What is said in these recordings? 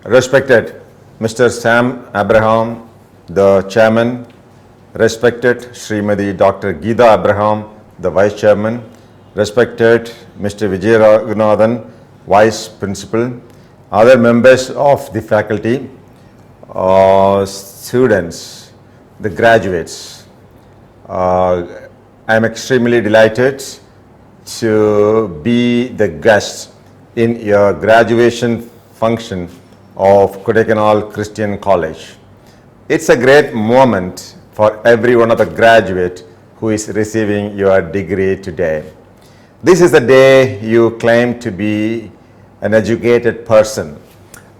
Respected Mr. Sam Abraham, the Chairman, respected Srimati Dr. Geeta Abraham, the Vice Chairman, respected Mr. Vijay Raghunathan, Vice Principal, other members of the faculty, students, the graduates. I am extremely delighted to be the guest in your graduation function of Kodaikanal Christian College. It's a great moment for every one of the graduate who is receiving your degree today. This is the day you claim to be an educated person.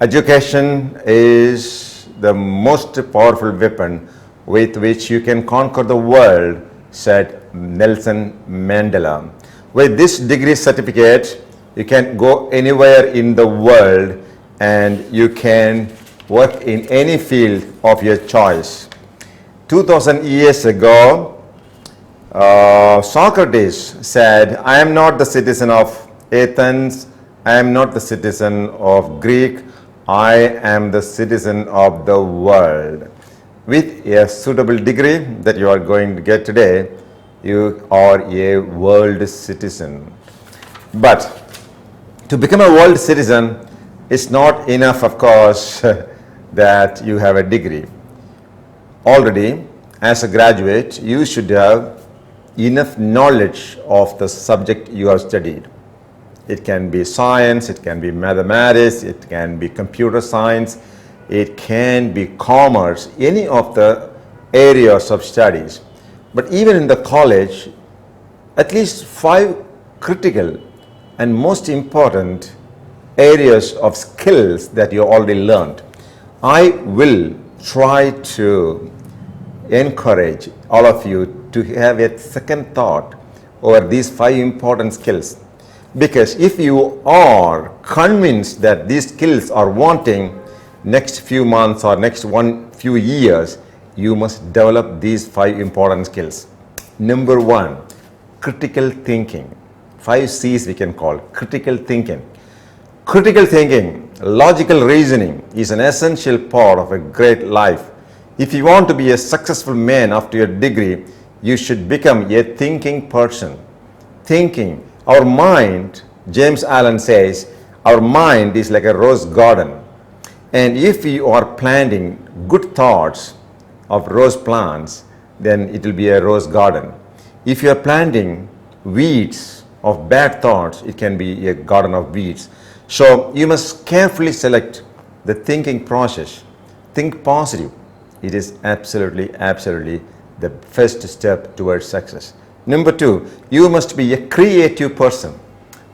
Education is the most powerful weapon with which you can conquer the world, said Nelson Mandela. With this degree certificate, you can go anywhere in the world and you can work in any field of your choice. 2000 years ago, Socrates said, I am not the citizen of Athens, I am not the citizen of Greek, I am the citizen of the world. With a suitable degree that you are going to get today, you are a world citizen. But to become a world citizen, it's not enough, of course, that you have a degree. Already, as a graduate, you should have enough knowledge of the subject you have studied. It can be science, it can be mathematics, it can be computer science, it can be commerce, any of the areas of studies. But even in the college, at least 5 critical and most important areas of skills that you already learned. I will try to encourage all of you to have a second thought over these 5 important skills. Because if you are convinced that these skills are wanting next few months or next few years, you must develop these 5 important skills. Number 1, critical thinking. 5 C's we can call critical thinking. Critical thinking, logical reasoning is an essential part of a great life. If you want to be a successful man after your degree, you should become a thinking person. Thinking. Our mind, James Allen says, our mind is like a rose garden. And if you are planting good thoughts of rose plants, then it will be a rose garden. If you are planting weeds of bad thoughts, it can be a garden of weeds. So you must carefully select the thinking process. Think positive. It is absolutely the first step towards success. Number 2, you must be a creative person.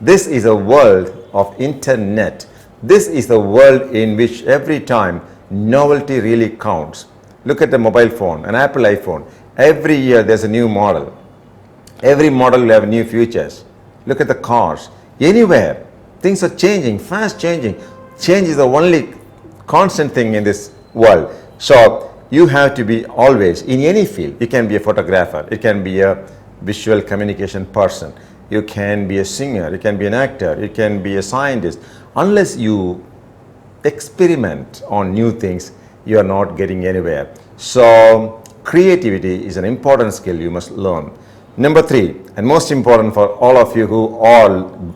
This is a world of internet. This is the world in which every time novelty really counts. Look at the mobile phone, an Apple iPhone. Every year there's a new model. Every model will have new features. Look at the cars. Anywhere, things are changing, fast changing. Change is the only constant thing in this world. So you have to be always in any field. You can be a photographer. You can be a visual communication person. You can be a singer. You can be an actor. You can be a scientist. Unless you experiment on new things, you are not getting anywhere. So creativity is an important skill you must learn. Number 3, and most important for all of you who are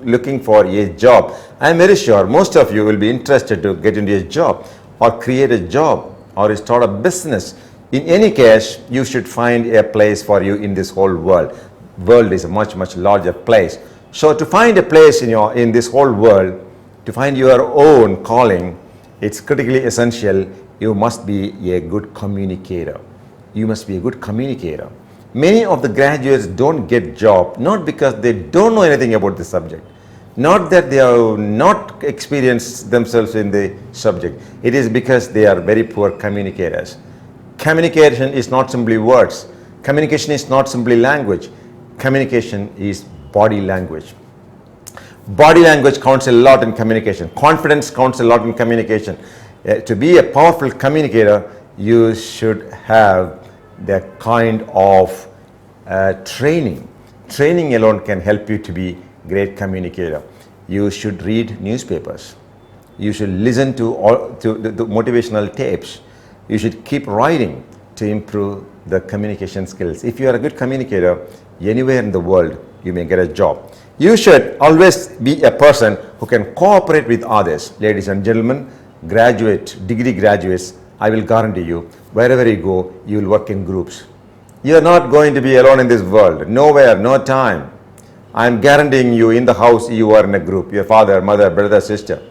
looking for a job, I am very sure most of you will be interested to get into a job or create a job or start a business. In any case, you should find a place for you in this whole world. World is a much larger place. So to find a place in this whole world, to find your own calling, it's critically essential you must be a good communicator. You must be a good communicator. Many of the graduates don't get job not because they don't know anything about the subject, not that they have not experienced themselves in the subject. It is because they are very poor communicators. Communication is not simply words. Communication is not simply language. Communication is body language. Body language counts a lot in communication. Confidence counts a lot in communication. To be a powerful communicator, you should have that kind of training. Training alone can help you to be a great communicator. You should read newspapers. You should listen to the motivational tapes. You should keep writing to improve the communication skills. If you are a good communicator, anywhere in the world, you may get a job. You should always be a person who can cooperate with others. Ladies and gentlemen, degree graduates, I will guarantee you, wherever you go, you will work in groups. You are not going to be alone in this world. Nowhere, no time. I am guaranteeing you, in the house, you are in a group. Your father, mother, brother, sister.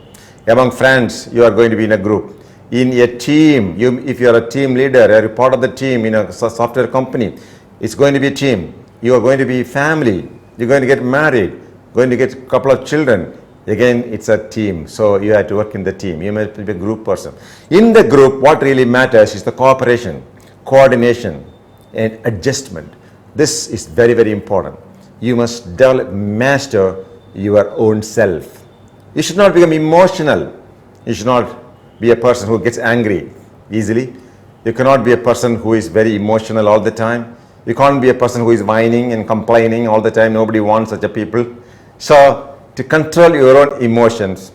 Among friends, you are going to be in a group. In a team, if you are a team leader, or a part of the team in a software company, it's going to be a team. You are going to be family. You're going to get married, going to get a couple of children. Again, it's a team. So you have to work in the team. You must be a group person. In the group, what really matters is the cooperation, coordination, and adjustment. This is very, very important. You must master your own self. You should not become emotional. You should not be a person who gets angry easily. You cannot be a person who is very emotional all the time. You can't be a person who is whining and complaining all the time. Nobody wants such a people. So to control your own emotions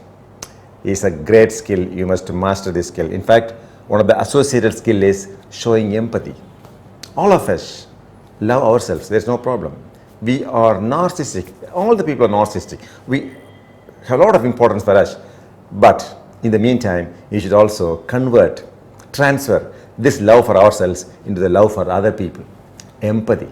is a great skill. You must master this skill. In fact, one of the associated skill is showing empathy. All of us love ourselves. There's no problem. We are narcissistic. All the people are narcissistic. We have a lot of importance for us. But in the meantime, you should also transfer this love for ourselves into the love for other people. Empathy,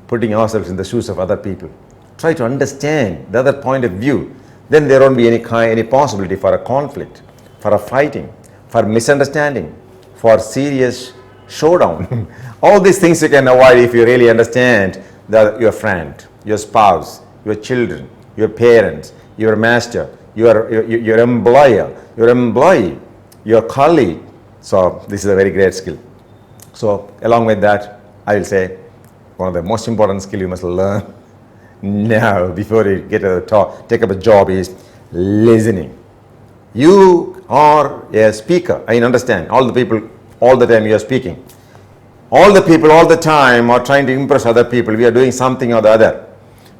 putting ourselves in the shoes of other people. Try to understand the other point of view. Then there won't be any possibility for a conflict, for a fighting, for misunderstanding, for serious showdown. All these things you can avoid if you really understand your friend, your spouse, your children, your parents, your master, your employer, your employee, your colleague. So this is a very great skill. So along with that, I will say one of the most important skills you must learn now before you get take up a job is listening. You are a speaker. I understand. All the people, all the time you are speaking. All the people, all the time are trying to impress other people. We are doing something or the other.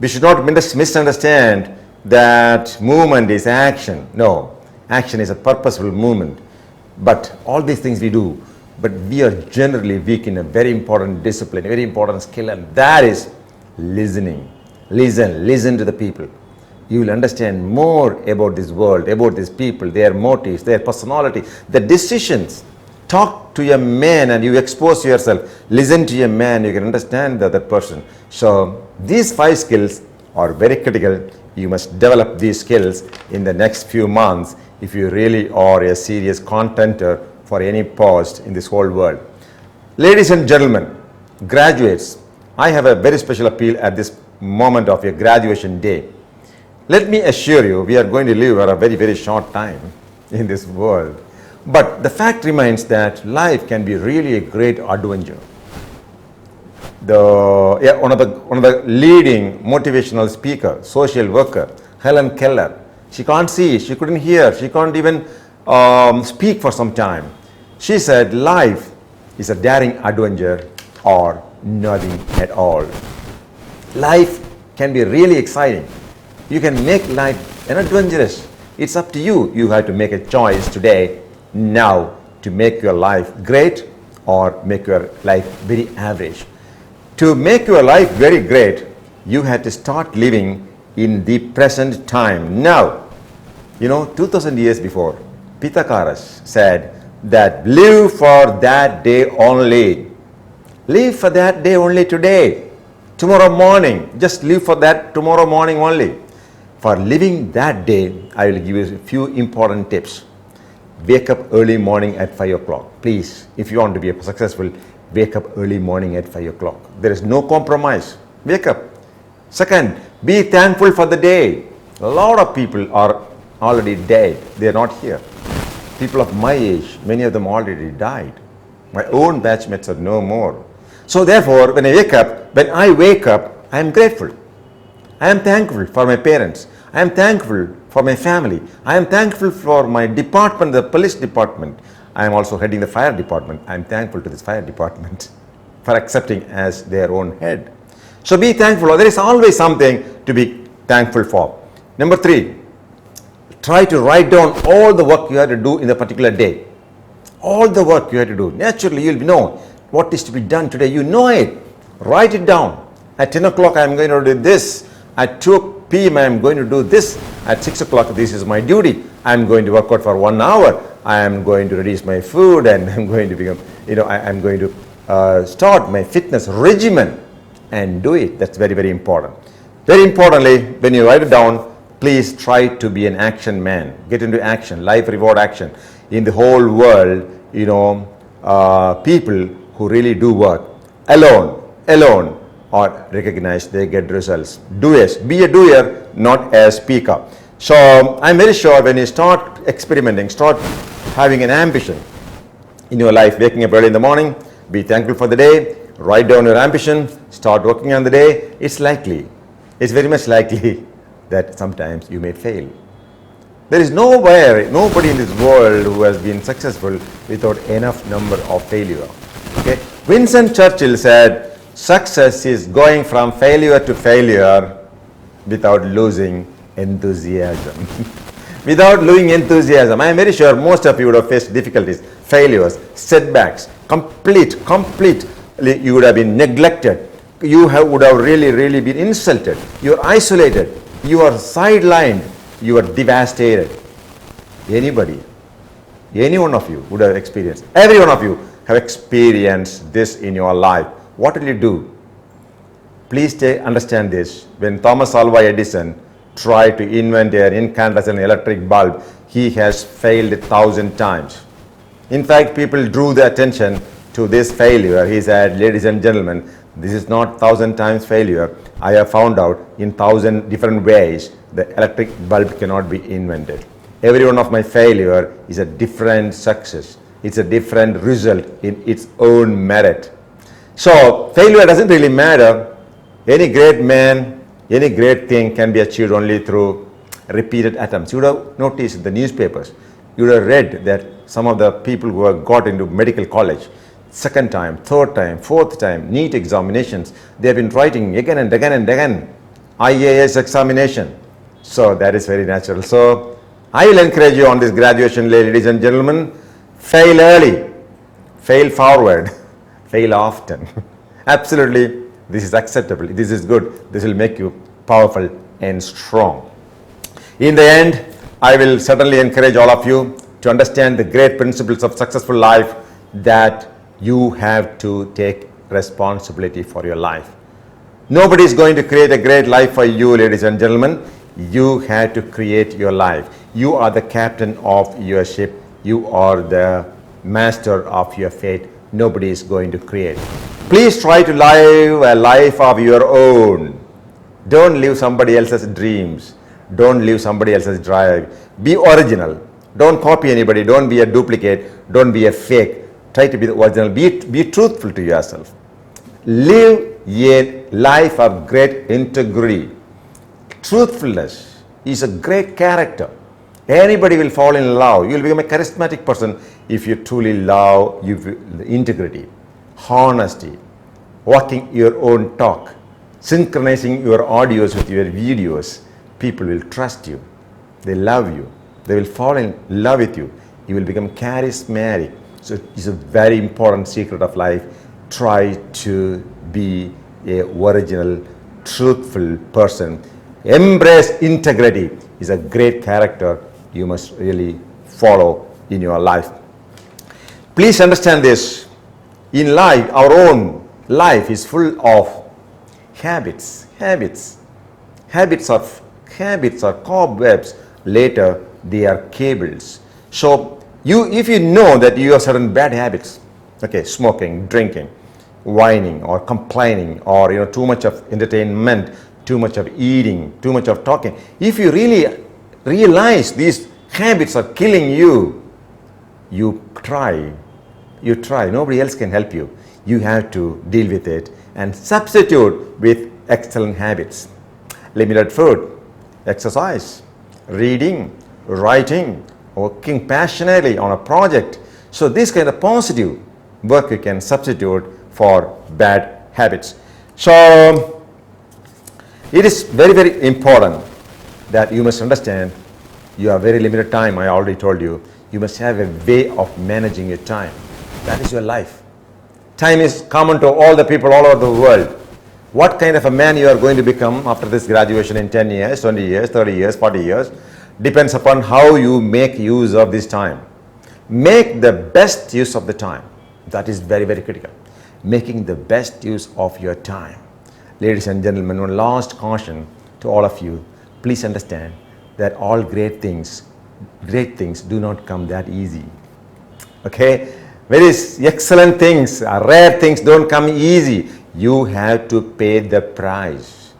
We should not misunderstand that movement is action. No, action is a purposeful movement. But all these things we do, but we are generally weak in a very important discipline, a very important skill, and that is listening. Listen to the people. You will understand more about this world, about these people, their motives, their personality, the decisions. Talk to a man and you expose yourself. Listen to a man, you can understand the other person. So these 5 skills are very critical. You must develop these skills in the next few months if you really are a serious contender for any post in this whole world. Ladies and gentlemen, graduates, I have a very special appeal at this moment of your graduation day. Let me assure you, we are going to live for a very, very short time in this world. But the fact remains that life can be really a great adventure. One of the leading motivational speaker, social worker, Helen Keller, she can't see, she couldn't hear, she can't even speak for some time. She said life is a daring adventure or nothing at all. Life can be really exciting. You can make life an adventurous. It's up to you. You have to make a choice today, now, to make your life great or make your life very average. To make your life very great, you have to start living in the present time, now. 2000 years before, Pythagoras said that live for that day only. Live for that day only today. Tomorrow morning, just live for that tomorrow morning only. For living that day, I will give you a few important tips. Wake up early morning at 5 o'clock. Please, if you want to be successful, wake up early morning at 5 o'clock. There is no compromise. Wake up. Second, be thankful for the day. A lot of people are already dead. They are not here. People of my age, many of them already died. My own batchmates are no more. So therefore, when I wake up, I am grateful. I am thankful for my parents. I am thankful for my family. I am thankful for my department, the police department. I am also heading the fire department. I am thankful to this fire department for accepting as their own head. So be thankful. There is always something to be thankful for. Number 3, Try to write down all the work you have to do in a particular day. All the work you have to do. Naturally, you'll know what is to be done today. You know it. Write it down. At 10 o'clock, I'm going to do this. At 2 p.m., I'm going to do this. At 6 o'clock, this is my duty. I'm going to work out for 1 hour. I am going to reduce my food, and I'm going to become, I'm going to start my fitness regimen and do it. That's very, very important. Very importantly, when you write it down, please try to be an action man. Get into action, life reward action. In the whole world, people who really do work alone or recognize they get results. Doers, be a doer, not a speaker. So I'm very sure when you start experimenting, start having an ambition in your life, waking up early in the morning, be thankful for the day, write down your ambition, start working on the day, it's very much likely that sometimes you may fail. There is nobody in this world who has been successful without enough number of failure. Okay? Winston Churchill said, success is going from failure to failure without losing enthusiasm. Without losing enthusiasm. I am very sure most of you would have faced difficulties, failures, setbacks, completely you would have been neglected. You would have really been insulted. You are isolated. You are sidelined. You are devastated. Any one of you would have experienced. Every one of you have experienced this in your life. What will you do? Please understand this. When Thomas Alva Edison tried to invent an incandescent electric bulb, he has failed 1,000 times. In fact, people drew the attention to this failure. He said, ladies and gentlemen, this is not 1,000 times failure. I have found out in 1,000 different ways the electric bulb cannot be invented. Every one of my failure is a different success. It's a different result in its own merit. So failure doesn't really matter. Any great man, any great thing can be achieved only through repeated attempts. You would have noticed in the newspapers, you would have read that some of the people who have got into medical college, second time, third time, fourth time, NEET examinations, they have been writing again and again and again, IAS examination. So that is very natural. So I will encourage you on this graduation, ladies and gentlemen, fail early, fail forward, fail often. Absolutely, this is acceptable. This is good. This will make you powerful and strong. In the end, I will certainly encourage all of you to understand the great principles of successful life, that you have to take responsibility for your life. Nobody is going to create a great life for you, ladies and gentlemen. You have to create your life. You are the captain of your ship. You are the master of your fate. Nobody is going to create. Please try to live a life of your own. Don't live somebody else's dreams. Don't live somebody else's drive. Be original. Don't copy anybody. Don't be a duplicate. Don't be a fake. Try to be the original. Be truthful to yourself. Live a life of great integrity. Truthfulness is a great character. Anybody will fall in love. You will become a charismatic person if you truly love integrity, honesty, walking your own talk, synchronizing your audios with your videos. People will trust you. They love you. They will fall in love with you. You will become charismatic. So it's a very important secret of life. Try to be a original, truthful person. Embrace integrity. Is a great character you must really follow in your life. Please understand this. In life, our own life is full of habits. Habits are cobwebs. Later, they are cables. So if you know that you have certain bad habits, okay, smoking, drinking, whining, or complaining, or too much of entertainment, too much of eating, too much of talking. If you really realize these habits are killing you, you try. Nobody else can help you. You have to deal with it and substitute with excellent habits. Limited food, exercise, reading, writing, working passionately on a project. So this kind of positive work you can substitute for bad habits. So it is very, very important that you must understand You have very limited time, I already told you. You must have a way of managing your time. That is your life. Time is common to all the people all over the world. What kind of a man you are going to become after this graduation in 10 years, 20 years, 30 years, 40 years depends upon how you make use of this time. Make the best use of the time. That is very, very critical. Making the best use of your time. Ladies and gentlemen, one last caution to all of you. Please understand that all great things do not come that easy. Okay? Very excellent things, rare things don't come easy. You have to pay the price.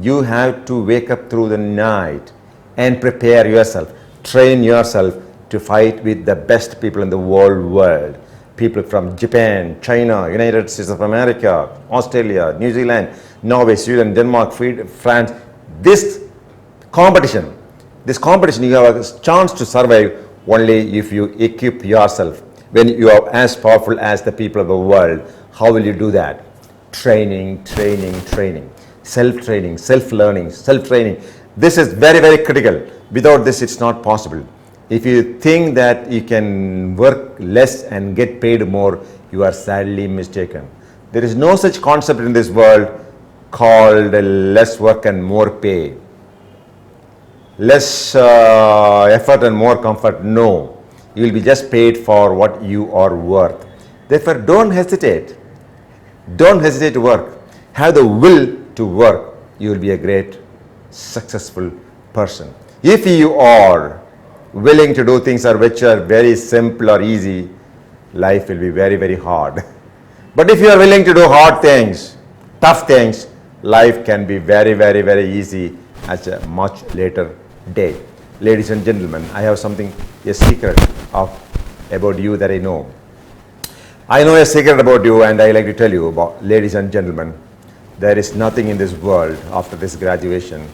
You have to wake up through the night and prepare yourself, train yourself to fight with the best people in the world. People from Japan, China, United States of America, Australia, New Zealand, Norway, Sweden, Denmark, France. This competition, you have a chance to survive only if you equip yourself. When you are as powerful as the people of the world, how will you do that? Training. Self-training, self-learning, self-training. This is very, very critical. Without this, it's not possible. If you think that you can work less and get paid more, you are sadly mistaken. There is no such concept in this world called less work and more pay. Less effort and more comfort. No. You will be just paid for what you are worth. Therefore, don't hesitate. Don't hesitate to work. Have the will to work. You will be a great, successful person. If you are willing to do things which are very simple or easy, life will be very, very hard. But if you are willing to do hard things, tough things, life can be very, very, very easy at a much later date. Ladies and gentlemen, I have a secret about you that I know. I know a secret about you, and I like to tell you about, ladies and gentlemen, there is nothing in this world after this graduation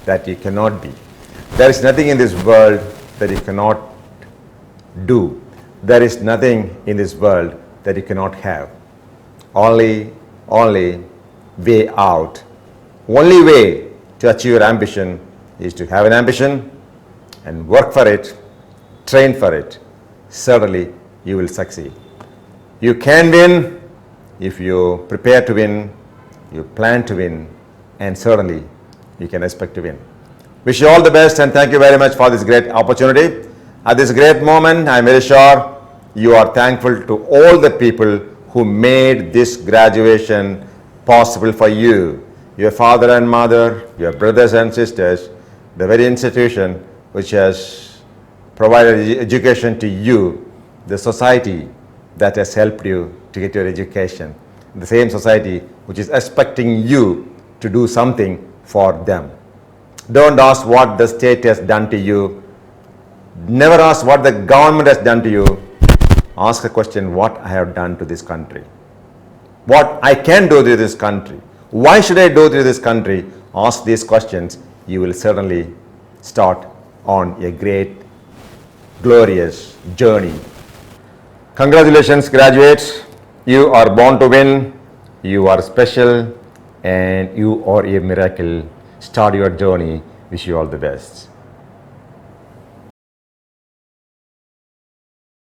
that you cannot be. There is nothing in this world that you cannot do. There is nothing in this world that you cannot have. Only way out. Only way to achieve your ambition is to have an ambition and work for it, train for it. Certainly, you will succeed. You can win if you prepare to win, you plan to win, and certainly you can expect to win. Wish you all the best, and thank you very much for this great opportunity. At this great moment, I am very sure you are thankful to all the people who made this graduation possible for you. Your father and mother, your brothers and sisters, the very institution which has provided education to you, the society that has helped you to get your education, the same society which is expecting you to do something for them. Don't ask what the state has done to you. Never ask what the government has done to you. Ask a question, what I have done to this country. What I can do to this country. Why should I do to this country? Ask these questions. You will certainly start on a great, glorious journey. Congratulations, graduates. You are born to win. You are special and you are a miracle. Start your journey. Wish you all the best.